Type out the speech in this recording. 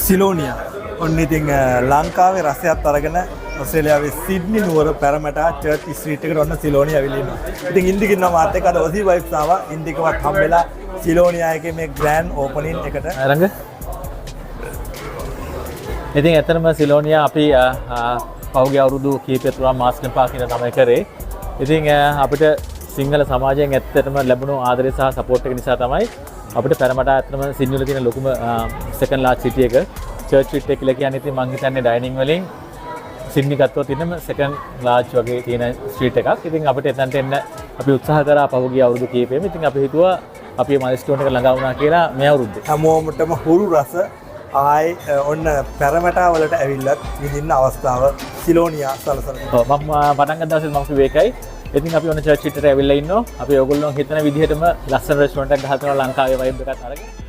සිලෝනියා ඔන්න ඉතින් ලංකාවේ රසයත් අරගෙන ඔස්ට්‍රේලියාවේ සිඩ්නි නුවර පැරමැටා චර්ච් ස්ට්‍රීට් එකට ඔන්න සිලෝනියා ඇවිල්ලා ඉන්නවා. ඉතින් ඉන්දික ඉන්නවා මාත් එක්ක අද ඔසි වයිෆ්ස් ආවා. ඉන්දිකවත් හම්බෙලා සිලෝනියා එකේ මේ ග්‍රෑන්ඩ් ඕපනින් එකට. රංග. ඉතින් ඇත්තටම සිලෝනියා අපි පහුගිය අවුරුදු කිහිපය තුළ මාස් කැම්පා කියන තමයි කරේ. ඉතින් අපිට සිංහල සමාජයෙන් ඇත්තටම ලැබුණු ආදරය සහ සපෝට් එක නිසා තමයි අපිට පැරමැටා ඇත්තටම සිඩ්නි වල තියෙන ලොකුම සෙකන්ඩ් ලාර්ජ් සිටි එක චර්ච් ස්ට්‍රීට් එක කියලා කියන්නේ. ඉතින් මම හිතන්නේ ඩයිනින් වලින් සිඩ්නි ගත්තොත් ඉන්නම සෙකන්ඩ් ලාර්ජ් වගේ තියෙන ස්ට්‍රීට් එකක්. ඉතින් අපිට එතනට එන්න අපි උත්සාහ කරා පහුගිය අවුරුදු කිහිපෙම. ඉතින් අපි හිතුවා අපි මයිල්ස්ටෝන් එක ළඟා වුණා කියලා මේ අවුරුද්දේ. හැමෝමටම හුරු රස ආයි ඔන්න පැරමැටා වලට ඇවිල්ලත් විඳින්න අවස්ථාව සිලෝනියා සලසනවා. ඔව් මම පටන් ගන්න දවසේ මම කිව්වේ ඒකයි. ඉතින් අපි ඔන්න චර්ච් ස්ට්‍රීට් එකට ඇවිල්ලා ඉන්නවා. අපි ඕගොල්ලෝ හිතන විදිහටම ලස්සන රෙස්ටුරන්ට් එකක් ගහලා ලංකාවේ වයිබ් එකක් අරගෙන